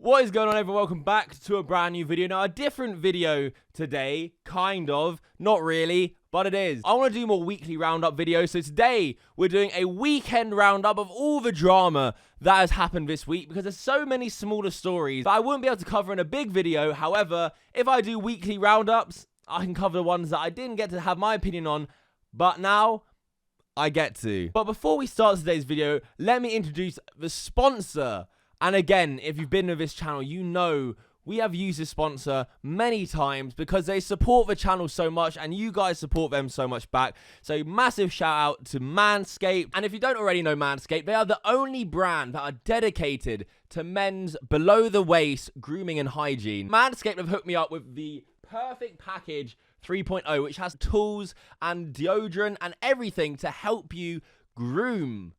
What is going on, everyone? Welcome back to a brand new video. Now, a different video today, kind of, not really, but it is. I want to do more weekly roundup videos, so today we're doing a weekend roundup of all the drama that has happened this week, because there's so many smaller stories that I wouldn't be able to cover in a big video. However, if I do weekly roundups, I can cover the ones that I didn't get to have my opinion on, but now I get to. But before we start today's video, let me introduce the sponsor. And again, if you've been to this channel, you know we have used this sponsor many times because they support the channel so much and you guys support them so much back. So massive shout out to Manscape. And if you don't already know Manscape, they are the only brand that are dedicated to men's below the waist grooming and hygiene. Manscape have hooked me up with the perfect package 3.0, which has tools and deodorant and everything to help you groom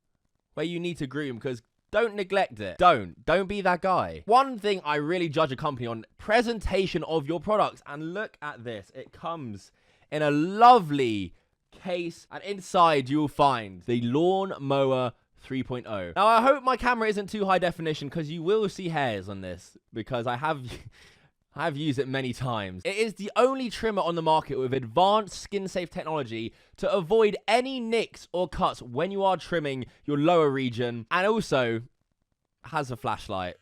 where you need to groom, because don't neglect it. Don't be that guy. One thing I really judge a company on: presentation of your products. And look at this. It comes in a lovely case, and inside you will find the Lawn Mower 3.0. Now, I hope my camera isn't too high definition, because you will see hairs on this, because I have used it many times. It is the only trimmer on the market with advanced skin-safe technology to avoid any nicks or cuts when you are trimming your lower region. And also has a flashlight.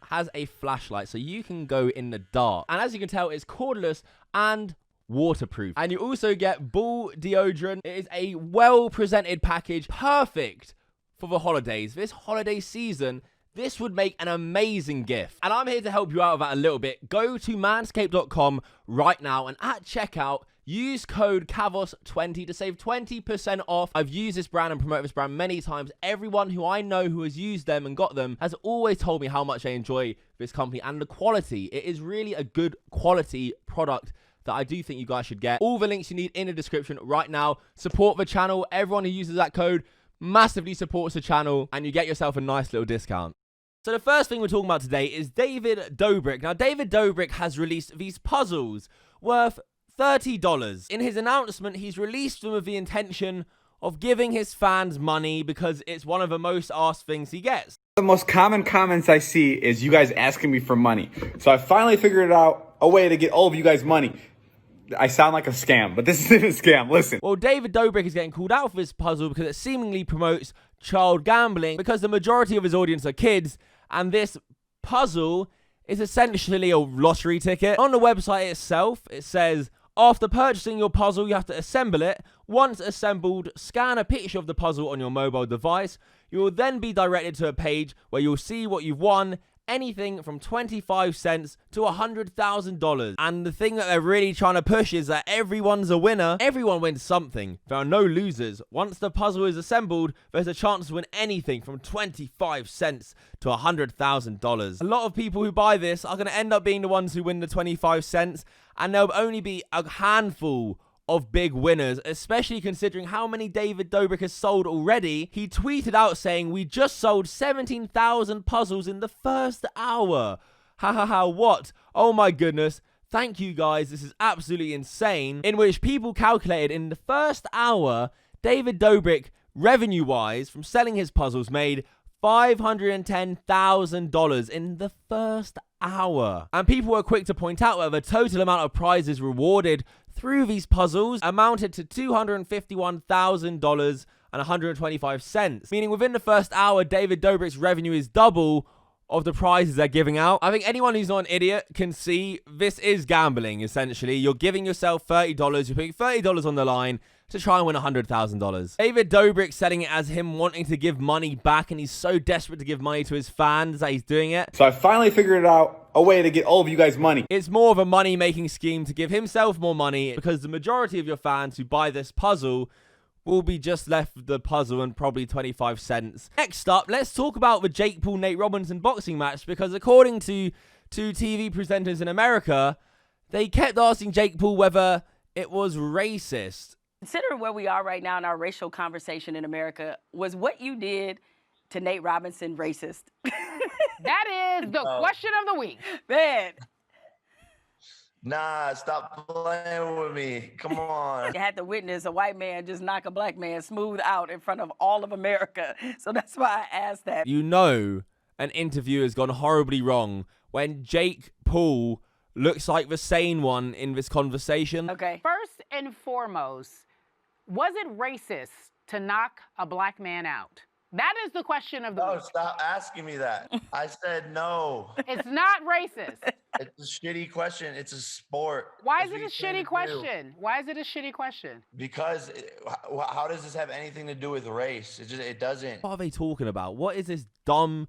So you can go in the dark. And as you can tell, it's cordless and waterproof. And you also get ball deodorant. It is a well-presented package, perfect for the holidays. This holiday season, this would make an amazing gift. And I'm here to help you out with that a little bit. Go to manscape.com right now, and at checkout, use code Kavos20 to save 20% off. I've used this brand and promoted this brand many times. Everyone who I know who has used them and got them has always told me how much they enjoy this company and the quality. It is really a good quality product that I do think you guys should get. All the links you need in the description right now. Support the channel. Everyone who uses that code massively supports the channel, and you get yourself a nice little discount. So the first thing we're talking about today is David Dobrik. Now, David Dobrik has released these puzzles worth $30. In his announcement, he's released them with the intention of giving his fans money, because it's one of the most asked things he gets. The most common comments I see is you guys asking me for money. So I finally figured out a way to get all of you guys money. I sound like a scam, but this isn't a scam. Listen. Well, David Dobrik is getting called out for this puzzle because it seemingly promotes child gambling, because the majority of his audience are kids, and this puzzle is essentially a lottery ticket. On the website itself, it says, after purchasing your puzzle, you have to assemble it. Once assembled, scan a picture of the puzzle on your mobile device. You will then be directed to a page where you'll see what you've won. Anything from 25 cents to $100,000. And the thing that they're really trying to push is that everyone's a winner. Everyone wins something. There are no losers. Once the puzzle is assembled, there's a chance to win anything from 25 cents to $100,000. A lot of people who buy this are going to end up being the ones who win the 25 cents, and there'll only be a handful of big winners, especially considering how many David Dobrik has sold already. He tweeted out saying, "We just sold 17,000 puzzles in the first hour. Ha ha ha, what? Oh my goodness. Thank you guys, this is absolutely insane." In which people calculated in the first hour, David Dobrik, revenue-wise, from selling his puzzles, made $510,000 in the first hour. And people were quick to point out that the total amount of prizes rewarded through these puzzles amounted to $251,000 and 125 cents. Meaning within the first hour, David Dobrik's revenue is double of the prizes they're giving out. I think anyone who's not an idiot can see this is gambling, essentially. You're giving yourself $30, you're putting $30 on the line to try and win $100,000. David Dobrik selling it as him wanting to give money back, and he's so desperate to give money to his fans that he's doing it. So I finally figured out a way to get all of you guys money. It's more of a money-making scheme to give himself more money, because the majority of your fans who buy this puzzle will be just left with the puzzle and probably 25 cents. Next up, let's talk about the Jake Paul-Nate Robinson boxing match, because according to two TV presenters in America, they kept asking Jake Paul whether it was racist. Considering where we are right now in our racial conversation in America, was what you did to Nate Robinson racist? That is the question of the week. Man. Nah, stop playing with me. Come on. You had to witness a white man just knock a black man smooth out in front of all of America. So that's why I asked that. You know an interview has gone horribly wrong when Jake Paul looks like the sane one in this conversation. Okay. First and foremost, was it racist to knock a black man out? That is the question of the No, week. stop asking me that. I said no. It's not racist. It's a shitty question. It's a sport. Why That's is it what a you stand shitty to do. question? Why is it a shitty question? Because how does this have anything to do with race? It doesn't. What are they talking about? What is this dumb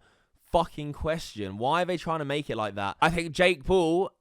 fucking question? Why are they trying to make it like that? I think Jake Paul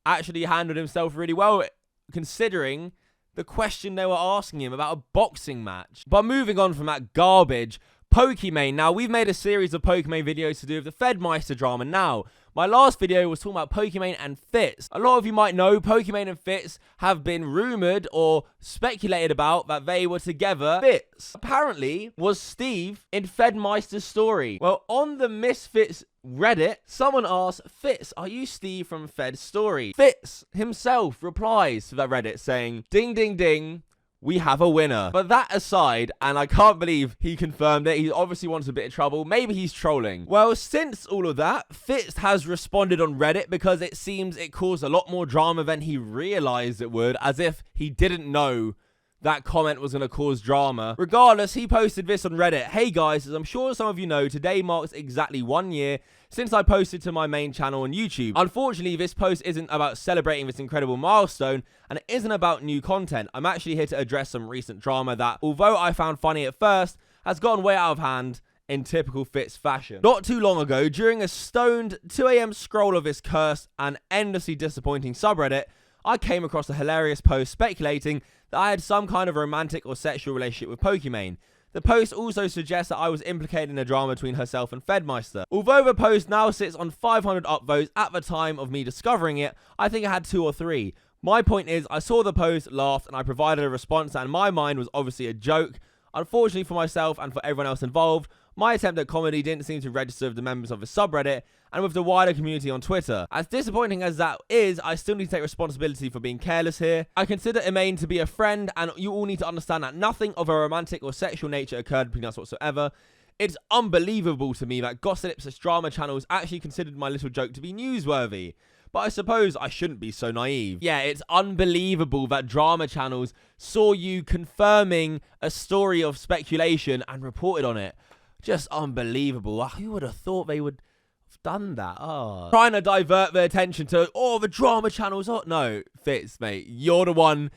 actually handled himself really well, considering the question they were asking him about a boxing match. But moving on from that garbage, Pokimane. Now, we've made a series of Pokimane videos to do with the Fedmeister drama. Now, my last video was talking about Pokimane and Fitz. A lot of you might know Pokimane and Fitz have been rumored or speculated about that they were together. Fitz apparently was Steve in Fedmeister's story. Well, on the Misfits Reddit, someone asked, Fitz, are you Steve from Fed's story? Fitz himself replies to that Reddit saying, ding, ding, ding. We have a winner. But that aside, and I can't believe he confirmed it, he obviously wants a bit of trouble. Maybe he's trolling. Well, since all of that, Fitz has responded on Reddit because it seems it caused a lot more drama than he realized it would, as if he didn't know that comment was going to cause drama. Regardless, he posted this on Reddit. Hey guys, as I'm sure some of you know, today marks exactly 1 year since I posted to my main channel on YouTube. Unfortunately, this post isn't about celebrating this incredible milestone, and it isn't about new content. I'm actually here to address some recent drama that, although I found funny at first, has gotten way out of hand in typical Fitz fashion. Not too long ago, during a stoned 2 AM scroll of this cursed and endlessly disappointing subreddit, I came across a hilarious post speculating that I had some kind of romantic or sexual relationship with Pokimane. The post also suggests that I was implicated in a drama between herself and Fedmeister. Although the post now sits on 500 upvotes at the time of me discovering it, I think it had 2 or 3. My point is, I saw the post, laughed, and I provided a response that in my mind was obviously a joke. Unfortunately for myself and for everyone else involved, my attempt at comedy didn't seem to register with the members of the subreddit and with the wider community on Twitter. As disappointing as that is, I still need to take responsibility for being careless here. I consider Imaine to be a friend, and you all need to understand that nothing of a romantic or sexual nature occurred between us whatsoever. It's unbelievable to me that Gossip's drama channels actually considered my little joke to be newsworthy. But I suppose I shouldn't be so naive. Yeah, it's unbelievable that drama channels saw you confirming a story of speculation and reported on it. Just unbelievable. Who would have thought they would have done that? Oh. Trying to divert their attention to, oh, the drama channels. Oh, no, Fitz, mate. You're the one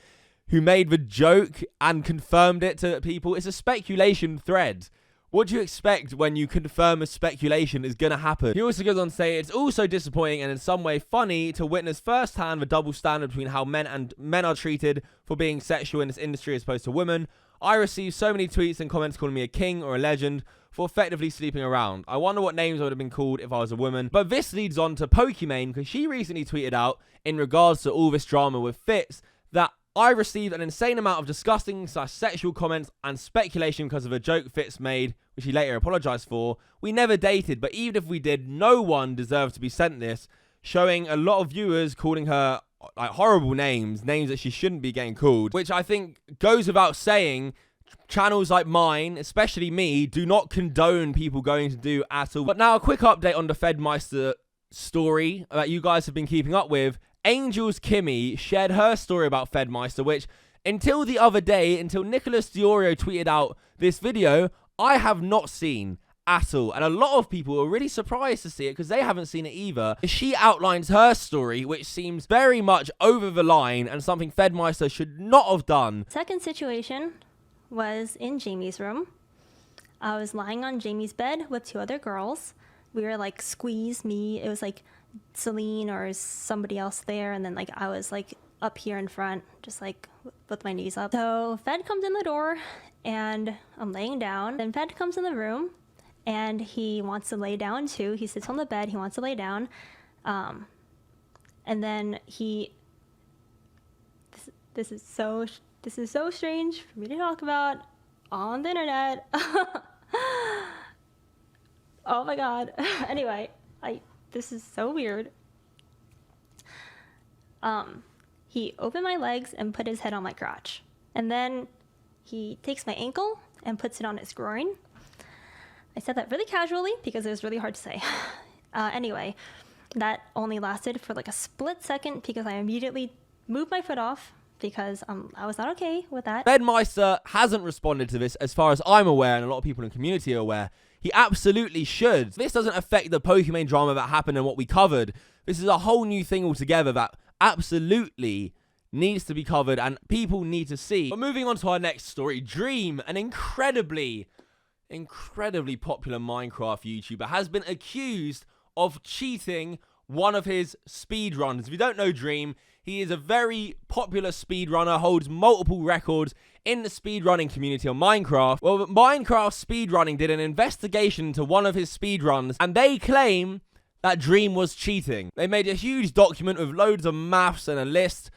who made the joke and confirmed it to people. It's a speculation thread. What do you expect when you confirm a speculation is going to happen? He also goes on to say, it's also disappointing and in some way funny to witness firsthand the double standard between how men are treated for being sexual in this industry as opposed to women. I received so many tweets and comments calling me a king or a legend for effectively sleeping around. I wonder what names I would have been called if I was a woman. But this leads on to Pokimane, because she recently tweeted out, in regards to all this drama with Fitz, that I received an insane amount of disgusting / sexual comments and speculation because of a joke Fitz made, which he later apologized for. We never dated, but even if we did, no one deserved to be sent this, showing a lot of viewers calling her like horrible names that she shouldn't be getting called, which I think goes without saying. Channels like mine, especially me, do not condone people going to do at all. But now a quick update on the Fedmeister story that you guys have been keeping up with. Angels Kimmy shared her story about Fedmeister, which until the other day, until Nicholas Diorio tweeted out this video, I have not seen at all. And a lot of people are really surprised to see it because they haven't seen it either. She outlines her story, which seems very much over the line and something Fedmeister should not have done. Second situation was in Jamie's room. I was lying on Jamie's bed with 2 other girls. We were like squeezed, me, it was like Celine or somebody else there, and then like I was like up here in front, just like with my knees up. So Fed comes in the door and I'm laying down. Then Fed comes in the room and he wants to lay down too. He sits on the bed, he wants to lay down. And then this is so strange for me to talk about on the internet. Oh my god. Anyway, this is so weird. He opened my legs and put his head on my crotch. And then he takes my ankle and puts it on his groin. I said that really casually because it was really hard to say. Anyway, That only lasted for like a split second because I immediately moved my foot off because I was not okay with that. Bedmeister hasn't responded to this as far as I'm aware, and a lot of people in the community are aware. He absolutely should. This doesn't affect the Pokimane drama that happened and what we covered. This is a whole new thing altogether that absolutely needs to be covered and people need to see. But moving on to our next story, Dream, an incredibly popular Minecraft YouTuber, has been accused of cheating one of his speedruns. If you don't know Dream, he is a very popular speedrunner, holds multiple records in the speedrunning community on Minecraft. Well, Minecraft Speedrunning did an investigation into one of his speedruns, and they claim that Dream was cheating. They made a huge document with loads of maths and a list.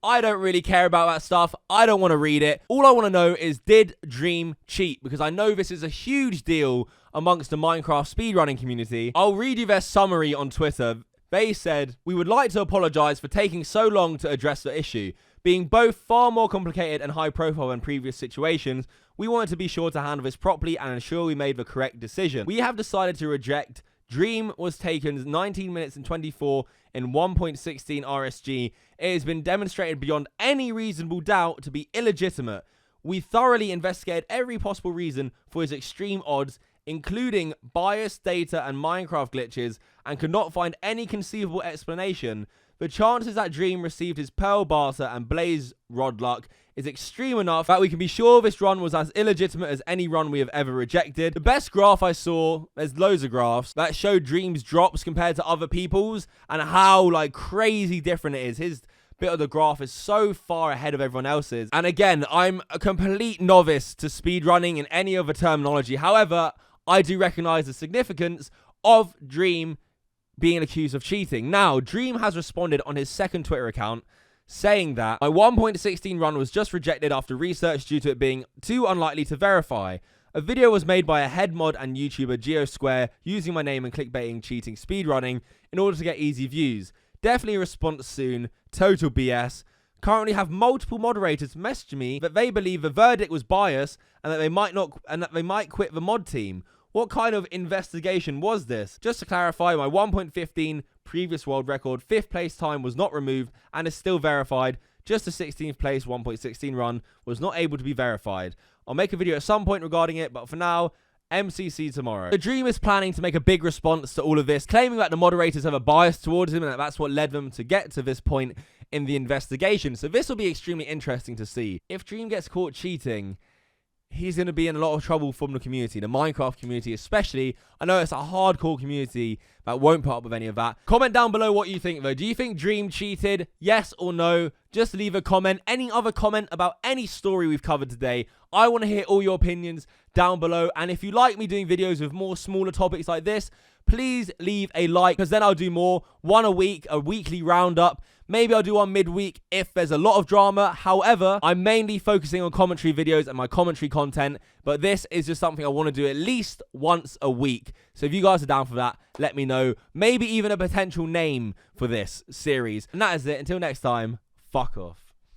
I don't really care about that stuff. I don't want to read it. All I want to know is, did Dream cheat? Because I know this is a huge deal amongst the Minecraft speedrunning community. I'll read you their summary on Twitter. They said, "We would like to apologize for taking so long to address the issue. Being both far more complicated and high profile than previous situations, we wanted to be sure to handle this properly and ensure we made the correct decision. We have decided to reject. Dream was taken 19 minutes and 24 in 1.16 RSG. It has been demonstrated beyond any reasonable doubt to be illegitimate. We thoroughly investigated every possible reason for his extreme odds, including biased data and Minecraft glitches, and could not find any conceivable explanation. The chances that Dream received his Pearl Barter and Blaze Rod luck is extreme enough that we can be sure this run was as illegitimate as any run we have ever rejected. The best graph I saw, there's loads of graphs, that showed Dream's drops compared to other people's and how like crazy different it is. His bit of the graph is so far ahead of everyone else's. And again, I'm a complete novice to speedrunning in any other terminology. However, I do recognize the significance of Dream being accused of cheating. Now, Dream has responded on his second Twitter account saying that my 1.16 run was just rejected after research due to it being too unlikely to verify. A video was made by a head mod and YouTuber GeoSquare using my name and clickbaiting cheating speedrunning in order to get easy views. Definitely a response soon. Total BS. Currently have multiple moderators message me that they believe the verdict was biased and that they might quit the mod team. What kind of investigation was this? Just to clarify, my 1.15 previous world record 5th place time was not removed and is still verified. Just the 16th place 1.16 run was not able to be verified. I'll make a video at some point regarding it, but for now, MCC tomorrow." The Dream is planning to make a big response to all of this, claiming that the moderators have a bias towards him and that that's what led them to get to this point in the investigation. So this will be extremely interesting to see. If Dream gets caught cheating, he's going to be in a lot of trouble from the community, the Minecraft community especially. I know it's a hardcore community that won't put up with any of that. Comment down below what you think though. Do you think Dream cheated? Yes or no? Just leave a comment. Any other comment about any story we've covered today. I want to hear all your opinions down below. And if you like me doing videos with more smaller topics like this, please leave a like, because then I'll do more. One a week, a weekly roundup. Maybe I'll do one midweek if there's a lot of drama. However, I'm mainly focusing on commentary videos and my commentary content, but this is just something I want to do at least once a week. So if you guys are down for that, let me know. Maybe even a potential name for this series. And that is it. Until next time, fuck off.